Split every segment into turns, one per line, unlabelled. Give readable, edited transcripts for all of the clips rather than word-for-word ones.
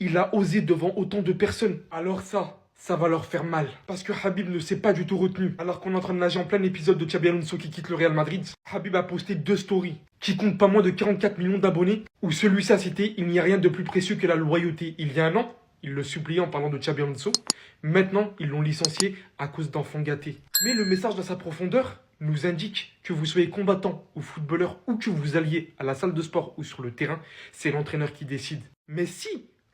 Il a osé devant autant de personnes. Alors ça va leur faire mal. Parce que Habib ne s'est pas du tout retenu. Alors qu'on est en train de nager en plein épisode de Xabi Alonso qui quitte le Real Madrid, Habib a posté 2 stories qui comptent pas moins de 44 millions d'abonnés, où celui-ci a cité « Il n'y a rien de plus précieux que la loyauté ». Il y a un an, il le suppliait en parlant de Xabi Alonso. Maintenant, ils l'ont licencié à cause d'enfants gâtés. Mais le message dans sa profondeur nous indique que vous soyez combattant ou footballeur ou que vous alliez à la salle de sport ou sur le terrain, c'est l'entraîneur qui décide. Mais si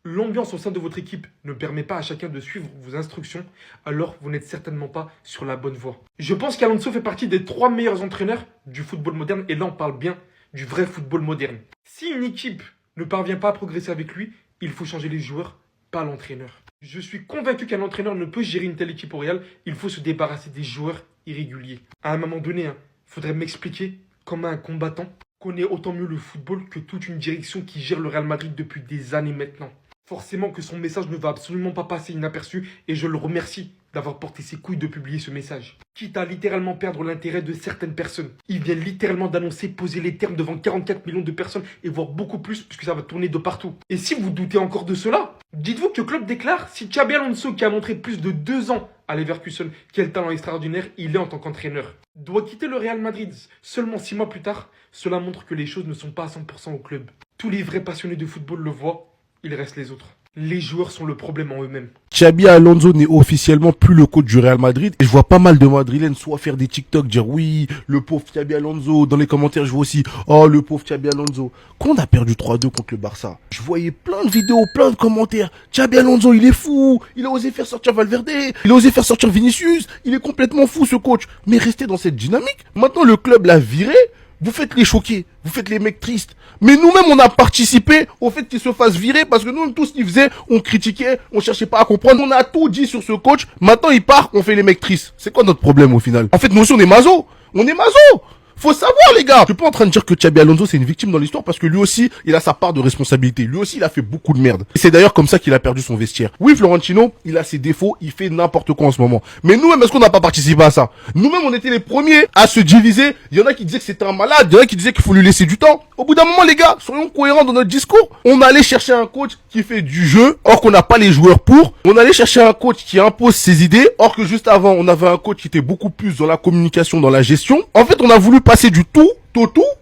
l'ambiance au sein de votre équipe ne permet pas à chacun de suivre vos instructions, alors vous n'êtes certainement pas sur la bonne voie. Je pense qu'Alonso fait partie des 3 meilleurs entraîneurs du football moderne, et là on parle bien du vrai football moderne. Si une équipe ne parvient pas à progresser avec lui, il faut changer les joueurs, pas l'entraîneur. Je suis convaincu qu'un entraîneur ne peut gérer une telle équipe au Real, il faut se débarrasser des joueurs irréguliers. À un moment donné, faudrait m'expliquer comment un combattant connaît autant mieux le football que toute une direction qui gère le Real Madrid depuis des années maintenant. Forcément que son message ne va absolument pas passer inaperçu et je le remercie d'avoir porté ses couilles de publier ce message. Quitte à littéralement perdre l'intérêt de certaines personnes. Il vient littéralement d'annoncer poser les termes devant 44 millions de personnes et voire beaucoup plus puisque ça va tourner de partout. Et si vous doutez encore de cela, dites-vous que le club déclare si Xabi Alonso, qui a montré plus de 2 ans à Leverkusen quel talent extraordinaire il est en tant qu'entraîneur, doit quitter le Real Madrid seulement 6 mois plus tard, cela montre que les choses ne sont pas à 100% au club. Tous les vrais passionnés de football le voient. Il reste les autres. Les joueurs sont le problème en eux-mêmes.
Xabi Alonso n'est officiellement plus le coach du Real Madrid. Et je vois pas mal de Madrilènes soit faire des TikTok, dire oui, le pauvre Xabi Alonso. Dans les commentaires, je vois aussi, oh, le pauvre Xabi Alonso. Quand on a perdu 3-2 contre le Barça, je voyais plein de vidéos, plein de commentaires. Xabi Alonso, il est fou. Il a osé faire sortir Valverde. Il a osé faire sortir Vinicius. Il est complètement fou, ce coach. Mais restez dans cette dynamique. Maintenant, le club l'a viré. Vous faites les choqués, vous faites les mecs tristes. Mais nous-mêmes, on a participé au fait qu'il se fasse virer parce que nous, tout ce qu'il faisait, on critiquait, on cherchait pas à comprendre. On a tout dit sur ce coach. Maintenant, il part, on fait les mecs tristes. C'est quoi notre problème au final? En fait, nous aussi, on est maso. On est maso. Faut savoir, les gars. Je suis pas en train de dire que Xabi Alonso c'est une victime dans l'histoire parce que lui aussi, il a sa part de responsabilité. Lui aussi, il a fait beaucoup de merde. Et c'est d'ailleurs comme ça qu'il a perdu son vestiaire. Oui, Florentino, il a ses défauts, il fait n'importe quoi en ce moment. Mais nous-mêmes, est-ce qu'on n'a pas participé à ça? Nous-mêmes, on était les premiers à se diviser. Il y en a qui disaient que c'était un malade, il y en a qui disaient qu'il faut lui laisser du temps. Au bout d'un moment, les gars, soyons cohérents dans notre discours. On allait chercher un coach qui fait du jeu, or qu'on n'a pas les joueurs pour. On allait chercher un coach qui impose ses idées, or que juste avant, on avait un coach qui était beaucoup plus dans la communication, dans la gestion. En fait, on a voulu passer du tout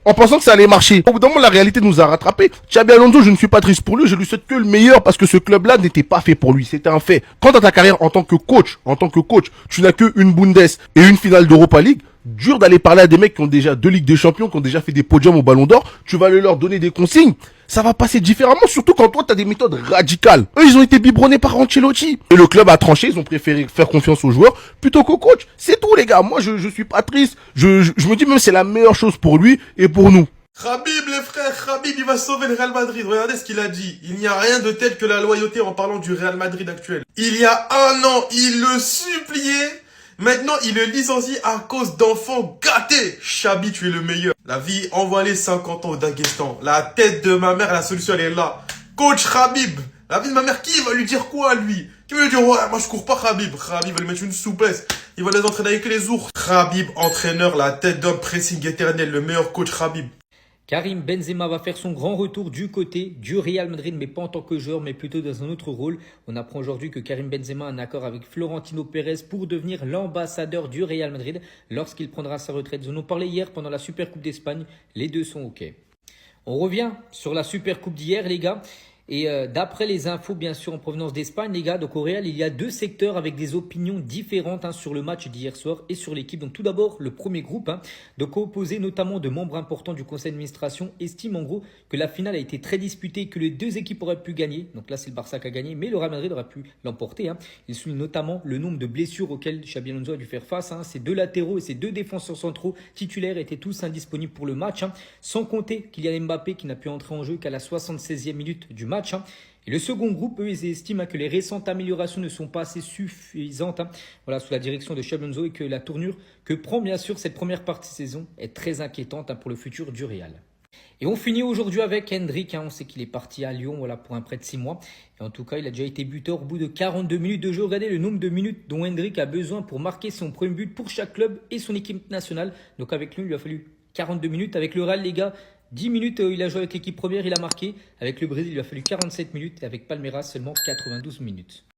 en pensant que ça allait marcher. Au bout d'un moment, la réalité nous a rattrapés. Xabi Alonso, je ne suis pas triste pour lui, je lui souhaite que le meilleur parce que ce club-là n'était pas fait pour lui. C'était un fait. Quant à ta carrière en tant que coach, tu n'as que une Bundes et une finale d'Europa League. Dur d'aller parler à des mecs qui ont déjà 2 Ligues des Champions, qui ont déjà fait des podiums au Ballon d'Or. Tu vas aller leur donner des consignes. Ça va passer différemment, surtout quand toi t'as des méthodes radicales. Eux, ils ont été biberonnés par Ancelotti. Et le club a tranché, ils ont préféré faire confiance aux joueurs plutôt qu'au coach. C'est tout, les gars. Moi, je suis pas triste. Je me dis même c'est la meilleure chose pour lui et pour nous.
Khabib, les frères, Khabib, il va sauver le Real Madrid. Regardez ce qu'il a dit. Il n'y a rien de tel que la loyauté en parlant du Real Madrid actuel. Il y a un an, il le suppliait. Maintenant, il le licencie à cause d'enfants gâtés. Xabi, tu es le meilleur. La vie, envoie les 50 ans au Daghestan. La tête de ma mère, la solution, elle est là. Coach Khabib. La vie de ma mère, qui va lui dire quoi, lui? Qui va lui dire, ouais, moi je cours pas Khabib. Khabib va lui mettre une souplesse. Il va les entraîner avec les ours. Khabib, entraîneur, la tête d'homme, pressing éternel, le meilleur coach Khabib.
Karim Benzema va faire son grand retour du côté du Real Madrid, mais pas en tant que joueur, mais plutôt dans un autre rôle. On apprend aujourd'hui que Karim Benzema a un accord avec Florentino Pérez pour devenir l'ambassadeur du Real Madrid lorsqu'il prendra sa retraite. Nous en avons parlé hier pendant la Super Coupe d'Espagne. Les deux sont OK. On revient sur la Super Coupe d'hier, les gars. Et d'après les infos, bien sûr, en provenance d'Espagne, les gars, donc au Real, il y a 2 secteurs avec des opinions différentes sur le match d'hier soir et sur l'équipe. Donc tout d'abord, le premier groupe, donc composé notamment de membres importants du conseil d'administration, estime en gros que la finale a été très disputée et que les 2 équipes auraient pu gagner. Donc là, c'est le Barça qui a gagné, mais le Real Madrid aurait pu l'emporter. Il souligne notamment le nombre de blessures auxquelles Xabi Alonso a dû faire face. Ces 2 latéraux et ces 2 défenseurs centraux titulaires étaient tous indisponibles pour le match. Sans compter Kylian Mbappé qui n'a pu entrer en jeu qu'à la 76e minute du match. Et le second groupe, eux, ils estiment que les récentes améliorations ne sont pas assez suffisantes voilà, sous la direction de Xabi Alonso et que la tournure que prend bien sûr cette première partie de saison est très inquiétante pour le futur du Real. Et on finit aujourd'hui avec Endrick. On sait qu'il est parti à Lyon voilà, pour un prêt de 6 mois. Et en tout cas, il a déjà été buteur au bout de 42 minutes de jeu. Regardez le nombre de minutes dont Endrick a besoin pour marquer son premier but pour chaque club et son équipe nationale. Donc avec lui, il lui a fallu 42 minutes. Avec le Real, les gars, 10 minutes, il a joué avec l'équipe première, il a marqué. Avec le Brésil, il lui a fallu 47 minutes et avec Palmeiras, seulement 92 minutes.